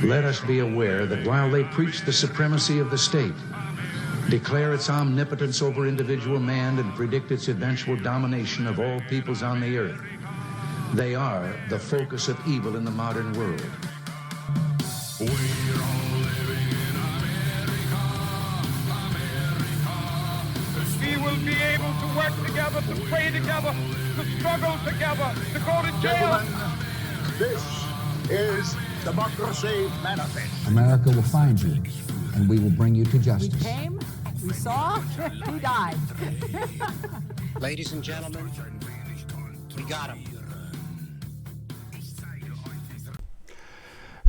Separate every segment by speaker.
Speaker 1: let us be aware that while they preach the supremacy of the state, declare its omnipotence over individual man, and predict its eventual domination of all peoples on the earth, they are the focus of evil in the modern world.
Speaker 2: We're all living in America, America.
Speaker 3: We will be able to work together, to pray together, to struggle together, to go to jail.
Speaker 4: Gentlemen, this is Democracy Manifest.
Speaker 5: America will find you, and we will bring you to justice.
Speaker 6: We came, we saw, we died.
Speaker 7: Ladies and gentlemen, we got him.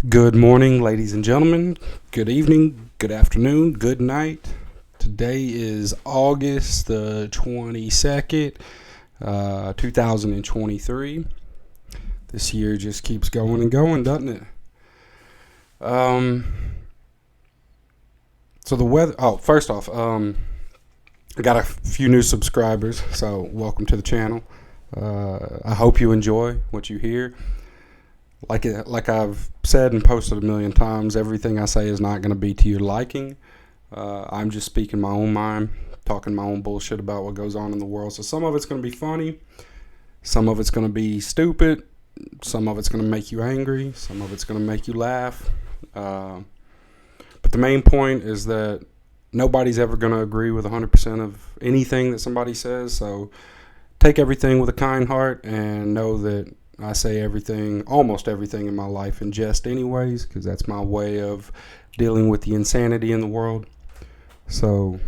Speaker 8: Good morning, ladies and gentlemen. Good evening, good afternoon, good night. Today is August the 22nd, 2023. This year just keeps going and going, doesn't it? So the weather, first off, I got a few new subscribers, so welcome to the channel. I hope you enjoy what you hear. Like I've said and posted a million times, everything I say is not going to be to your liking. I'm just speaking my own mind, talking my own bullshit about what goes on in the world. So some of it's going to be funny, some of it's going to be stupid, some of it's going to make you angry, some of it's going to make you laugh. But the main point is that nobody's ever going to agree with 100% of anything that somebody says. So take everything with a kind heart and know that I say everything, almost everything in my life in jest anyways, because that's my way of dealing with the insanity in the world. So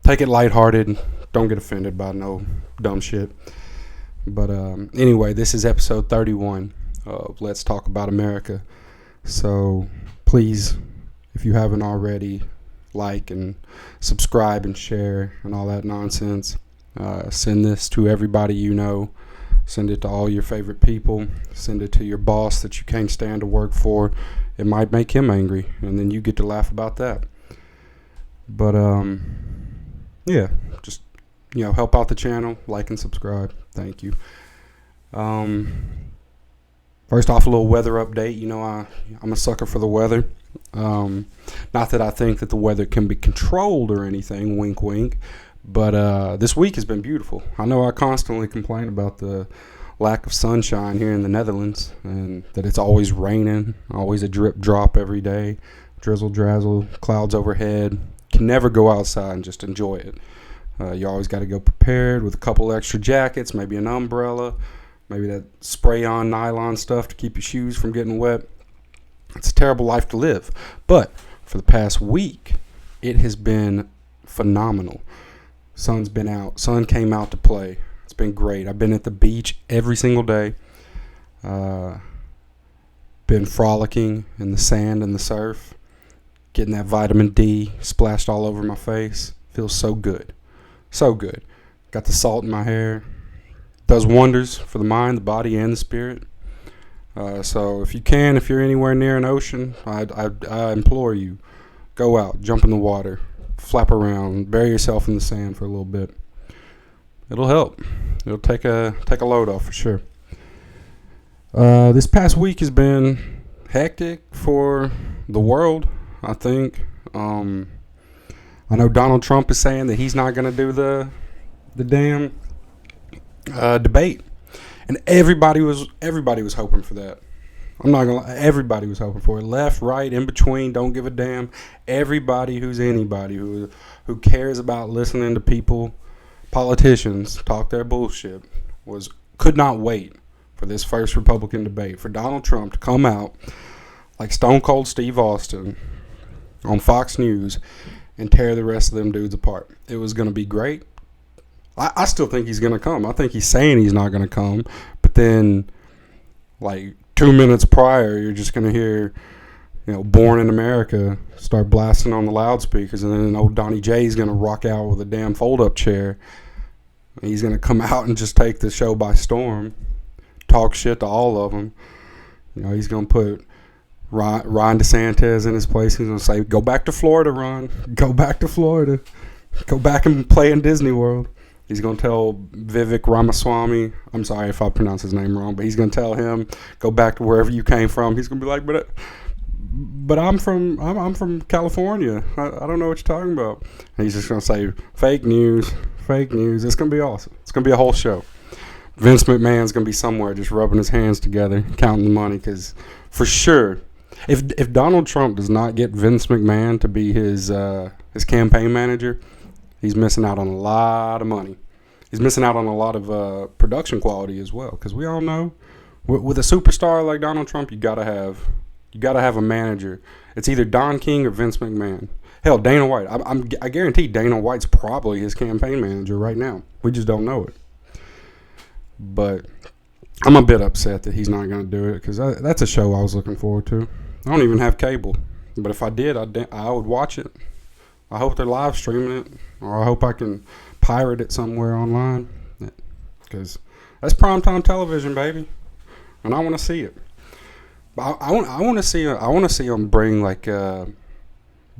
Speaker 8: take it lighthearted. Don't get offended by no dumb shit. But anyway, this is episode 31 of Let's Talk About America. So please, if you haven't already, like and subscribe and share and all that nonsense. Send this to everybody you know. Send it to all your favorite people. Send it to your boss that you can't stand to work for. It might make him angry, and then you get to laugh about that. But yeah, just help out the channel, like and subscribe. Thank you. First off, a little weather update. I'm a sucker for the weather. Not that I think that the weather can be controlled or anything. Wink, wink. But this week has been beautiful. I know I constantly complain about the lack of sunshine here in the Netherlands, and that it's always raining, always a drip drop every day, drizzle drazzle, clouds overhead. Can never go outside and just enjoy it. You always got to go prepared with a couple extra jackets, maybe an umbrella, maybe that spray-on nylon stuff to keep your shoes from getting wet. It's a terrible life to live. But for the past week, it has been phenomenal. Sun's been out. Sun came out to play. It's been great. I've been at the beach every single day. Been frolicking in the sand and the surf. Getting that vitamin D splashed all over my face. Feels so good. So good. Got the salt in my hair. Does wonders for the mind, the body, and the spirit. So if you're anywhere near an ocean, I implore you, go out, jump in the water. Flap around, bury yourself in the sand for a little bit. It'll help. It'll take a load off for sure. This past week has been hectic for the world, I think. I know Donald Trump is saying that he's not going to do the damn debate, and everybody was hoping for that. I'm not gonna lie, everybody was hoping for it. Left, right, in between, don't give a damn. Everybody who's anybody who cares about listening to people, politicians, talk their bullshit, could not wait for this first Republican debate, for Donald Trump to come out like Stone Cold Steve Austin on Fox News and tear the rest of them dudes apart. It was going to be great. I still think he's going to come. I think he's saying he's not going to come, but then, like, 2 minutes prior, you're just going to hear, Born in America start blasting on the loudspeakers, and then old Donnie J's going to rock out with a damn fold-up chair. He's going to come out and just take the show by storm, talk shit to all of them. He's going to put Ron DeSantis in his place. He's going to say, go back to Florida, Ron. Go back to Florida. Go back and play in Disney World. He's going to tell Vivek Ramaswamy, I'm sorry if I pronounce his name wrong, but he's going to tell him, go back to wherever you came from. He's going to be like, but I'm from California. I don't know what you're talking about. And he's just going to say, fake news. It's going to be awesome. It's going to be a whole show. Vince McMahon's going to be somewhere just rubbing his hands together, counting the money, because for sure, if Donald Trump does not get Vince McMahon to be his campaign manager, he's missing out on a lot of money. He's missing out on a lot of production quality as well, because we all know with a superstar like Donald Trump, you gotta have a manager. It's either Don King or Vince McMahon. Hell, Dana White. I guarantee Dana White's probably his campaign manager right now. We just don't know it. But I'm a bit upset that he's not going to do it, because that's a show I was looking forward to. I don't even have cable, but if I did, I would watch it. I hope they're live streaming it, or I hope I can pirate it somewhere online, because that's primetime television, baby, and I want to see it. But I want to see them bring like the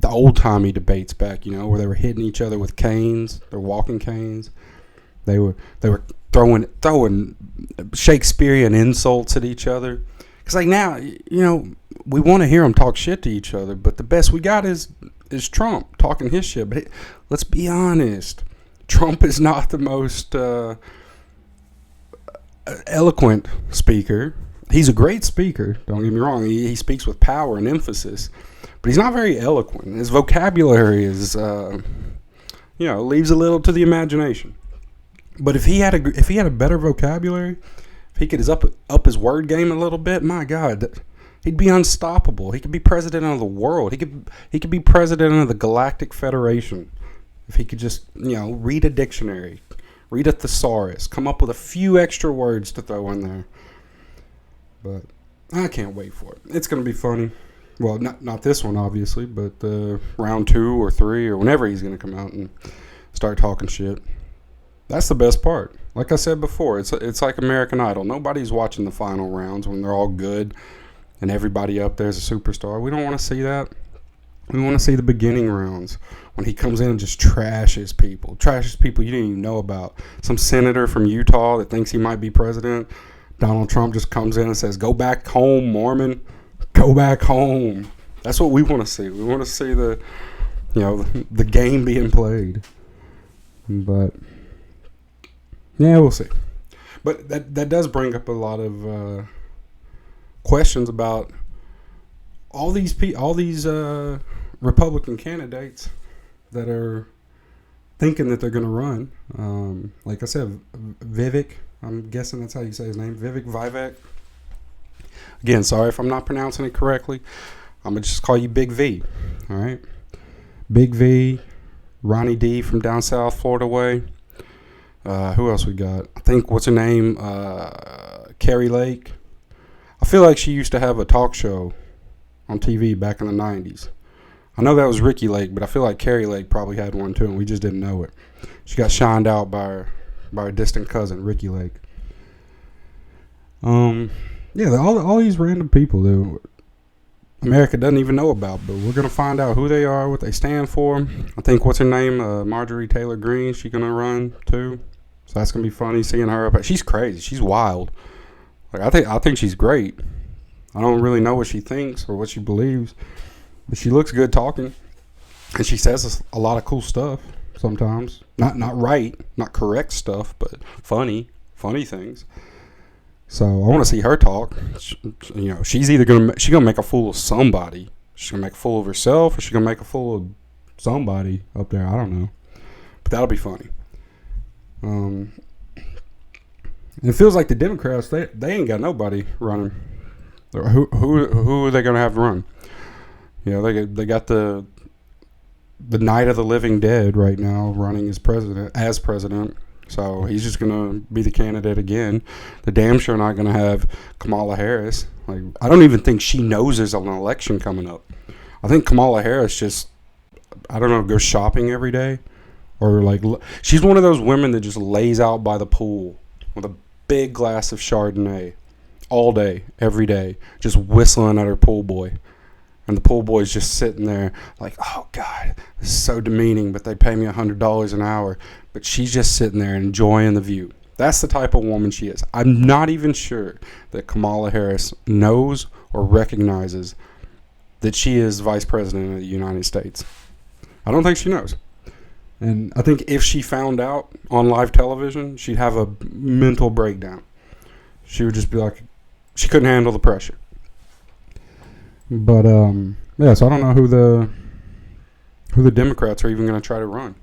Speaker 8: old timey debates back, where they were hitting each other with canes, their walking canes. They were throwing Shakespearean insults at each other. Because like now, we want to hear them talk shit to each other, but the best we got is Trump talking his shit. But let's be honest, Trump is not the most eloquent speaker. He's a great speaker, don't get me wrong. He speaks with power and emphasis, but he's not very eloquent. His vocabulary is, leaves a little to the imagination. But if he had a better vocabulary, if he could up his word game a little bit, my God, he'd be unstoppable. He could be president of the world. He could be president of the Galactic Federation. If he could just, read a dictionary, read a thesaurus, come up with a few extra words to throw in there. But I can't wait for it. It's going to be funny. Well, not this one, obviously, but round 2 or 3 or whenever he's going to come out and start talking shit. That's the best part. Like I said before, it's like American Idol. Nobody's watching the final rounds when they're all good and everybody up there is a superstar. We don't want to see that. We want to see the beginning rounds when he comes in and just trashes people you didn't even know about. Some senator from Utah that thinks he might be president. Donald Trump just comes in and says, "Go back home, Mormon. Go back home." That's what we want to see. We want to see the game being played. But yeah, we'll see. But that does bring up a lot of questions about all these Republican candidates that are thinking that they're going to run. Like I said, Vivek, I'm guessing that's how you say his name, Vivek. Again, sorry if I'm not pronouncing it correctly. I'm going to just call you Big V. All right? Big V, Ronnie D from down south Florida way. Who else we got? I think, what's her name? Carrie Lake. I feel like she used to have a talk show on TV back in the 90s. I know that was Ricky Lake, but I feel like Carrie Lake probably had one too, and we just didn't know it. She got shined out by her distant cousin, Ricky Lake. Yeah, all these random people that America doesn't even know about, but we're going to find out who they are, what they stand for. I think, what's her name? Marjorie Taylor Greene, she's going to run too. So that's going to be funny seeing her up. She's crazy. She's wild. Like I think she's great. I don't really know what she thinks or what she believes, but she looks good talking, and she says a lot of cool stuff sometimes. Not right, not correct stuff, but funny things. So I want to see her talk. She's either gonna make a fool of somebody. She's gonna make a fool of herself, or she's gonna make a fool of somebody up there. I don't know, but that'll be funny. It feels like the Democrats, they ain't got nobody running. Who are they gonna have run? They got the Night of the Living Dead right now running as president. So he's just gonna be the candidate again. The damn sure not gonna have Kamala Harris. Like, I don't even think she knows there's an election coming up. I think Kamala Harris just, I don't know, goes shopping every day, or like she's one of those women that just lays out by the pool with a big glass of Chardonnay all day, every day, just whistling at her pool boy. And the pool boy's just sitting there like, oh, God, this is so demeaning, but they pay me $100 an hour. But she's just sitting there enjoying the view. That's the type of woman she is. I'm not even sure that Kamala Harris knows or recognizes that she is vice president of the United States. I don't think she knows. And I think if she found out on live television, she'd have a mental breakdown. She would just be like, she couldn't handle the pressure. But, yeah, so I don't know who the Democrats are even going to try to run.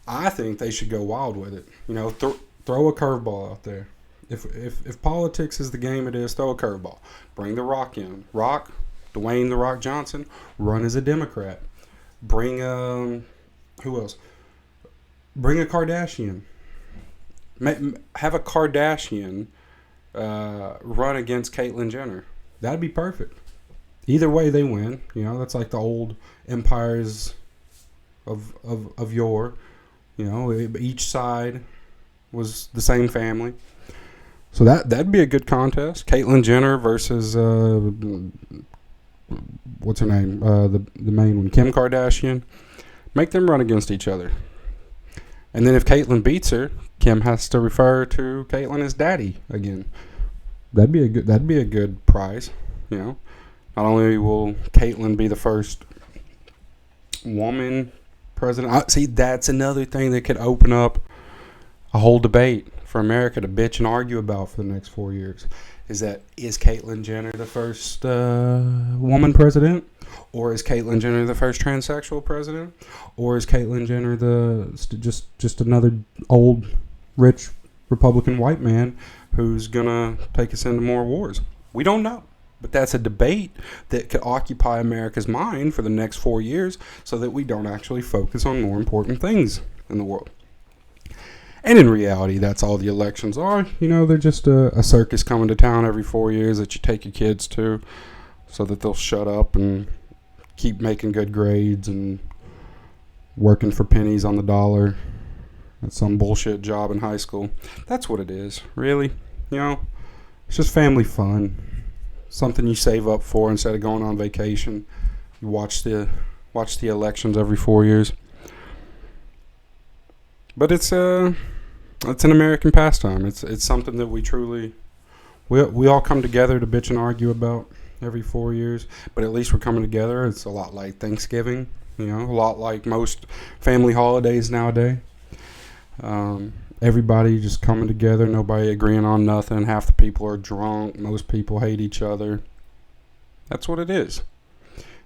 Speaker 8: I think they should go wild with it. You know, throw a curveball out there. If politics is the game it is, throw a curveball. Bring The Rock in. Dwayne The Rock Johnson, run as a Democrat. Bring, who else? Bring a Kardashian. Have a Kardashian run against Caitlyn Jenner. That'd be perfect. Either way, they win. You know, that's like the old empires of yore. You know, each side was the same family. So that'd be a good contest. Caitlyn Jenner versus what's her name? The main one, Kim Kardashian. Make them run against each other. And then if Caitlyn beats her, Kim has to refer to Caitlyn as daddy again. That'd be a good prize, you know. Not only will Caitlyn be the first woman president. See, that's another thing that could open up a whole debate for America to bitch and argue about for the next 4 years. Is Caitlyn Jenner the first woman president? Or is Caitlyn Jenner the first transsexual president? Or is Caitlyn Jenner just another old, rich Republican white man who's going to take us into more wars? We don't know. But that's a debate that could occupy America's mind for the next 4 years so that we don't actually focus on more important things in the world. And in reality, that's all the elections are. You know, they're just a circus coming to town every 4 years that you take your kids to so that they'll shut up and keep making good grades and working for pennies on the dollar at some bullshit job in high school. That's what it is, really. You know, it's just family fun. Something you save up for instead of going on vacation. You watch the elections every 4 years. But it's an American pastime. It's something that we all come together to bitch and argue about every 4 years. But at least we're coming together. It's a lot like Thanksgiving, you know, a lot like most family holidays nowadays. Everybody just coming together, nobody agreeing on nothing. Half the people are drunk. Most people hate each other. That's what it is.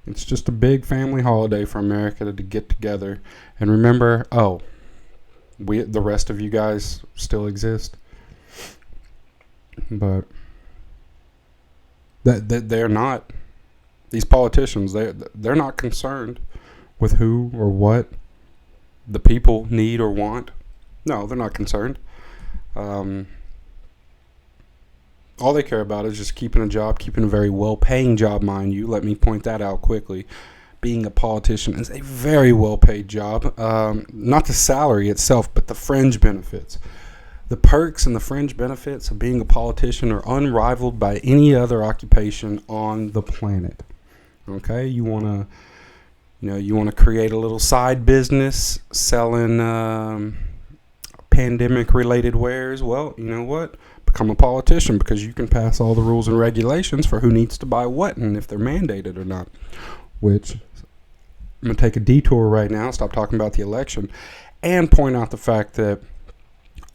Speaker 8: It's just a big family holiday for America to get together and remember, the rest of you guys still exist. But that they're not. These politicians, they're not concerned with who or what the people need or want. No, they're not concerned. All they care about is just keeping a job, keeping a very well-paying job, mind you. Let me point that out quickly. Being a politician is a very well-paid job. Not the salary itself, but the fringe benefits. The perks and the fringe benefits of being a politician are unrivaled by any other occupation on the planet. Okay? You want to create a little side business selling pandemic-related wares. Well, you know what? Become a politician because you can pass all the rules and regulations for who needs to buy what and if they're mandated or not. Which, I'm going to take a detour right now, stop talking about the election, and point out the fact that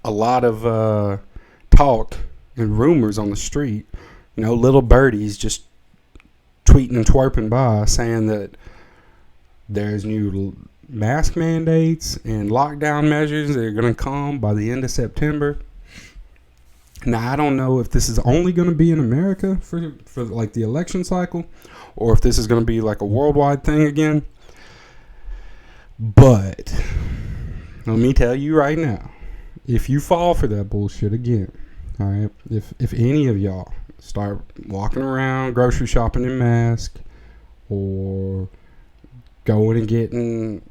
Speaker 8: a lot of talk and rumors on the street, you know, little birdies just tweeting and twerping by saying that there's new mask mandates and lockdown measures that are going to come by the end of September. Now, I don't know if this is only going to be in America for like the election cycle or if this is going to be like a worldwide thing again. But let me tell you right now, if you fall for that bullshit again, all right, if any of y'all start walking around grocery shopping in mask or going and getting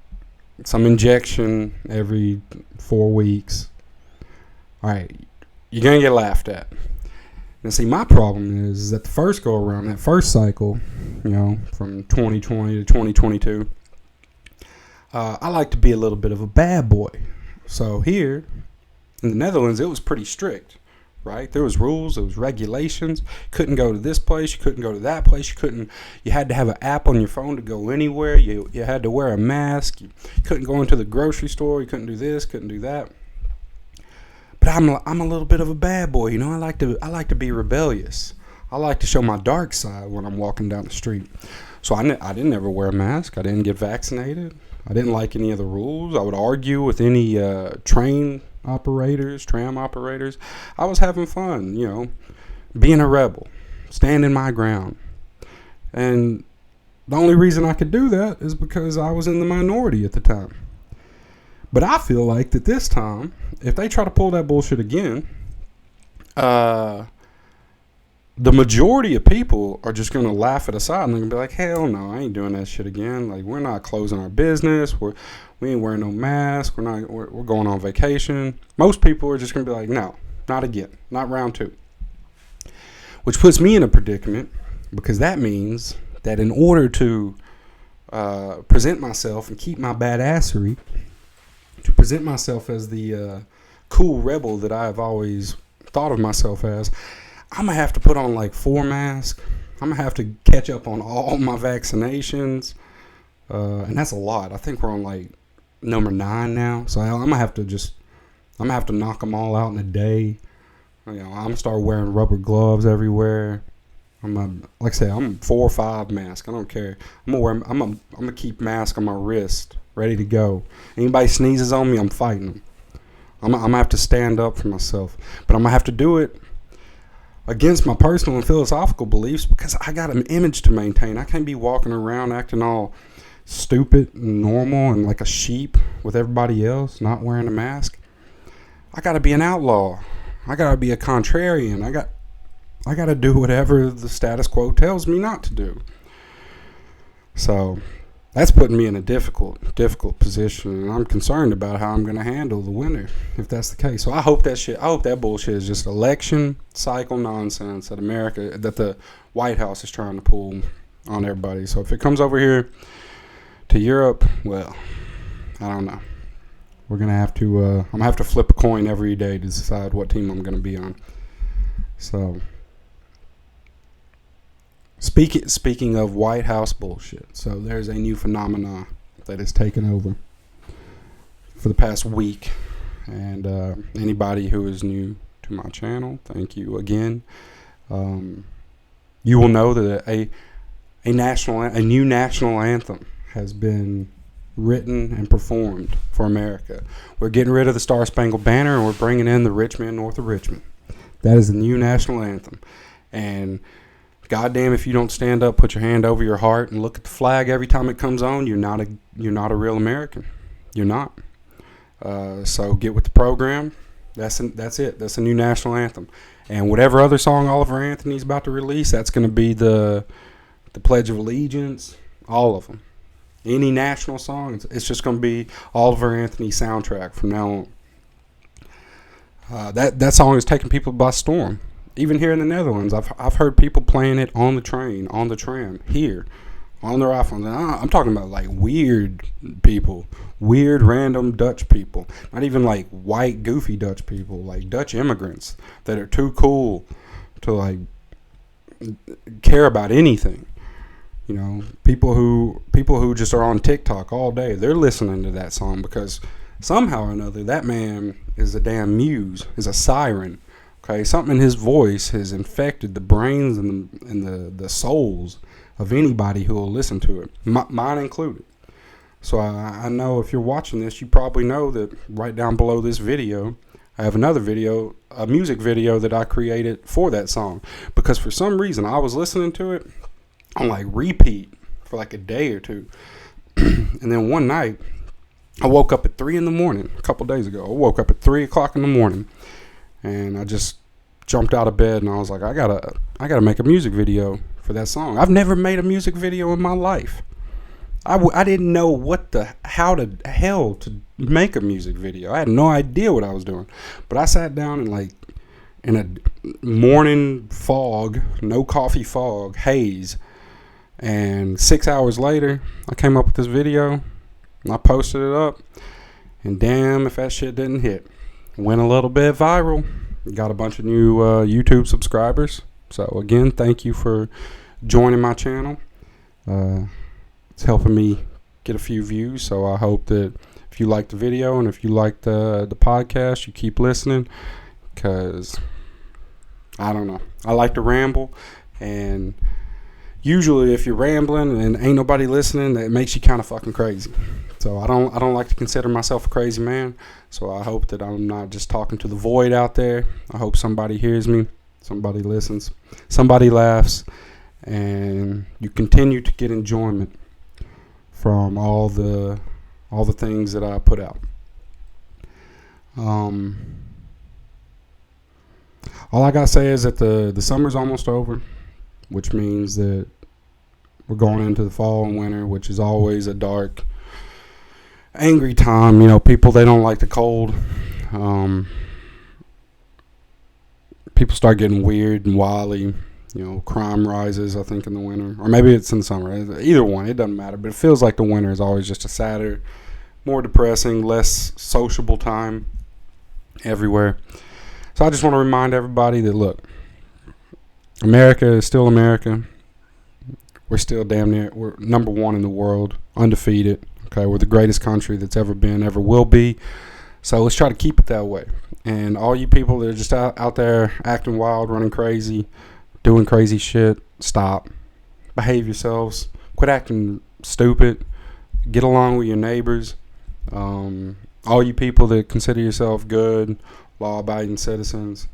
Speaker 8: some injection every 4 weeks, all right, you're going to get laughed at. Now, see, my problem is that the first go around, that first cycle, from 2020 to 2022, I like to be a little bit of a bad boy. So here in the Netherlands, it was pretty strict, right? There was rules, there was regulations. Couldn't go to this place, you couldn't go to that place. You had to have an app on your phone to go anywhere. You had to wear a mask. You couldn't go into the grocery store. You couldn't do this, couldn't do that. But I'm a little bit of a bad boy, I like to be rebellious. I like to show my dark side when I'm walking down the street. So I didn't ever wear a mask. I didn't get vaccinated. I didn't like any of the rules. I would argue with any tram operators. I was having fun, being a rebel, standing my ground. And the only reason I could do that is because I was in the minority at the time. But I feel like that this time, if they try to pull that bullshit again, the majority of people are just going to laugh it aside and they're going to be like, hell no, I ain't doing that shit again. Like, we're not closing our business. We ain't wearing no mask. We're going on vacation. Most people are just going to be like, no, not again. Not round two. Which puts me in a predicament, because that means that in order to present myself and keep my badassery, to present myself as the cool rebel that I've always thought of myself as, I'm going to have to put on like 4 masks. I'm going to have to catch up on all my vaccinations. And that's a lot. I think we're on like number 9 now. So I'm going to have to knock them all out in a day. I'm going to start wearing rubber gloves everywhere. Like I said, I'm 4 or 5 masks. I don't care. I'm going to keep masks on my wrist, ready to go. Anybody sneezes on me, I'm fighting them. I'm going to have to stand up for myself. But I'm going to have to do it against my personal and philosophical beliefs, because I got an image to maintain. I can't be walking around acting all stupid and normal and like a sheep with everybody else, not wearing a mask. I got to be an outlaw. I got to be a contrarian. I got to do whatever the status quo tells me not to do. So that's putting me in a difficult position, and I'm concerned about how I'm going to handle the winter if that's the case. So I hope that bullshit is just election cycle nonsense that the White House is trying to pull on everybody. So if it comes over here to Europe, well, I don't know. We're going to have to, I'm going to have to flip a coin every day to decide what team I'm going to be on. So Speaking of White House bullshit, so there's a new phenomenon that has taken over for the past week, and anybody who is new to my channel, thank you again. You will know that a new national anthem has been written and performed for America. We're getting rid of the Star Spangled Banner, and we're bringing in the Rich Men North of Richmond. That is the new national anthem, and goddamn, if you don't stand up, put your hand over your heart, and look at the flag every time it comes on, you're not a real American. You're not. So get with the program. That's it. That's a new national anthem. And whatever other song Oliver Anthony's about to release, that's going to be the Pledge of Allegiance. All of them. Any national song, it's just going to be Oliver Anthony soundtrack from now on. That song is taking people by storm. Even here in the Netherlands, I've heard people playing it on the train, on the tram, here, on their iPhones. And I'm talking about like weird people, weird random Dutch people, not even like white goofy Dutch people, like Dutch immigrants that are too cool to like care about anything. People who just are on TikTok all day, they're listening to that song because somehow or another that man is a damn muse, is a siren. Okay, something in his voice has infected the brains and the souls of anybody who will listen to it, mine included. So I know if you're watching this, you probably know that right down below this video, I have another video, a music video that I created for that song. Because for some reason, I was listening to it on like repeat for like a day or two. And then one night, I woke up at 3 in the morning, a couple days ago. I woke up at 3 o'clock in the morning. And I just jumped out of bed and I was like, I gotta make a music video for that song. I've never made a music video in my life. I didn't know how the hell to make a music video. I had no idea what I was doing. But I sat down and like in a morning fog, no coffee fog, haze. And 6 hours later, I came up with this video and I posted it up. And damn if that shit didn't hit. Went a little bit viral. Got a bunch of new YouTube subscribers. So again, thank you for joining my channel. It's helping me get a few views. So I hope that if you like the video and if you like the podcast, you keep listening. Because, I don't know, I like to ramble. And usually if you're rambling and ain't nobody listening, that makes you kind of fucking crazy. So I don't like to consider myself a crazy man. So I hope that I'm not just talking to the void out there. I hope somebody hears me, somebody listens, somebody laughs, and you continue to get enjoyment from all the things that I put out. All I gotta say is that the summer's almost over, which means that we're going into the fall and winter, which is always a dark, angry time. You know, people, they don't like the cold. People start getting weird and wily. You know, crime rises, I think, in the winter. Or maybe it's in the summer. Either one, it doesn't matter. But it feels like the winter is always just a sadder, more depressing, less sociable time everywhere. So I just want to remind everybody that, look, America is still America. We're still damn near, we're number one in the world, undefeated. Okay, we're the greatest country that's ever been, ever will be. So let's try to keep it that way. And all you people that are just out there acting wild, running crazy, doing crazy shit, stop. Behave yourselves. Quit acting stupid. Get along with your neighbors. All you people that consider yourself good, law-abiding citizens,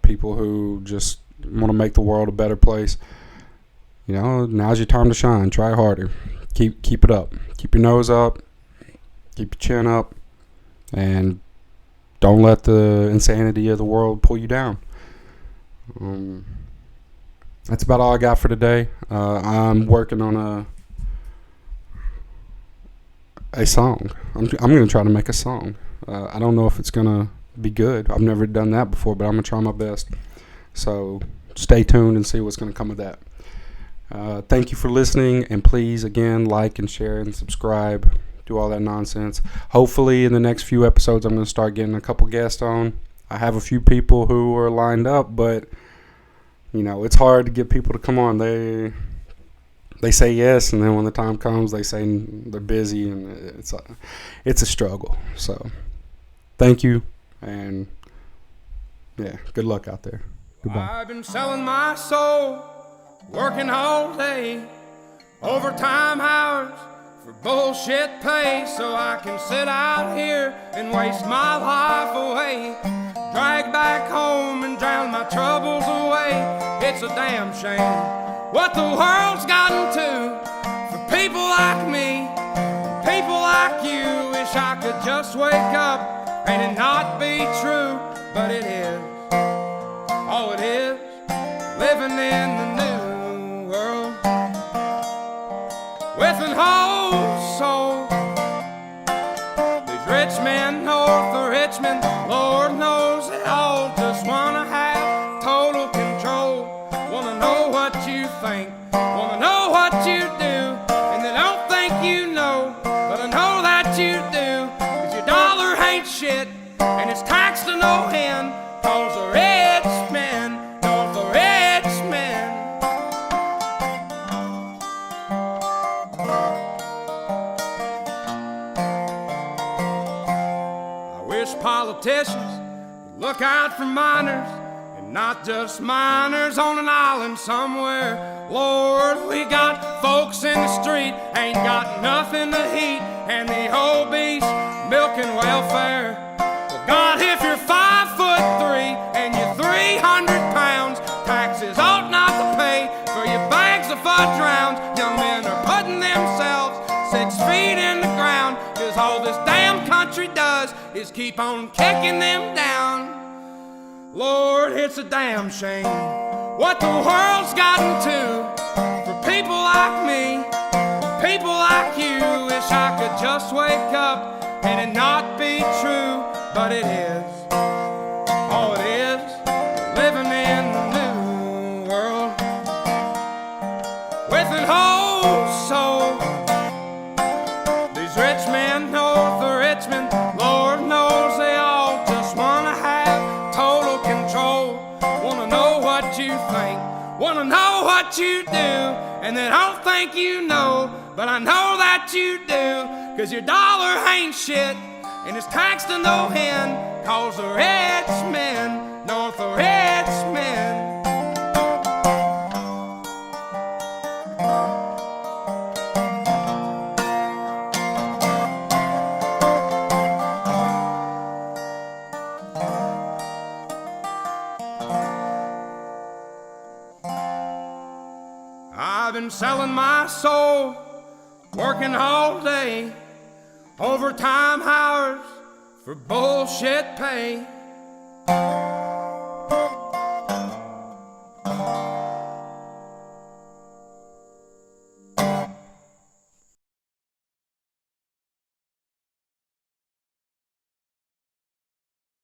Speaker 8: people who just want to make the world a better place, you know, now's your time to shine. Try harder. Keep it up. Keep your nose up. Keep your chin up. And don't let the insanity of the world pull you down. That's about all I got for today. I'm working on a song. I'm going to try to make a song. I don't know if it's going to be good. I've never done that before, but I'm going to try my best. So stay tuned and see what's going to come of that. Thank you for listening, and please, again, like and share and subscribe. Do all that nonsense. Hopefully, in the next few episodes, I'm going to start getting a couple guests on. I have a few people who are lined up, but, you know, it's hard to get people to come on. They say yes, and then when the time comes, they say they're busy, and it's a struggle. So, thank you, and, yeah, good luck out there. Goodbye.
Speaker 3: I've been selling my soul, working all day, overtime hours for bullshit pay, so I can sit out here and waste my life away, drag back home and drown my troubles away. It's a damn shame what the world's gotten to for people like me, people like you. Wish I could just wake up and it not be true, but it is. Oh, it is living in the new world with an whole soul. These rich men north of Richmond, Lord knows they all just wanna have total control. Wanna know what you think, wanna know what you do, and they don't think you know, but I know that you do. 'Cause your dollar ain't shit, and it's taxed to no end, 'cause the rich men north of Richmond. I wish politicians would look out for minors, and not just minors on an island somewhere. Lord, we got folks in the street, ain't got nothing to eat, and the obese milking welfare. Well, God, if you're 5'3" and you're 300 pounds, taxes ought not to pay for your bags of fudge rounds. Young men are putting themselves 6 feet in the ground, 'cause all this damn country does is keep on kicking them down. Lord, it's a damn shame what the world's gotten to for people like me, people like you. Wish I could just wake up and it not be true, but it is. Oh, it is. old soul. These rich men north of Richmond, Lord knows they all just wanna have total control. Wanna know what you think, wanna know what you do, and they don't think you know, but I know that you do. 'Cause your dollar ain't shit, and it's taxed to no end, 'cause the rich men north of Richmond. I've been selling my soul, working all day, overtime hours for bullshit pay.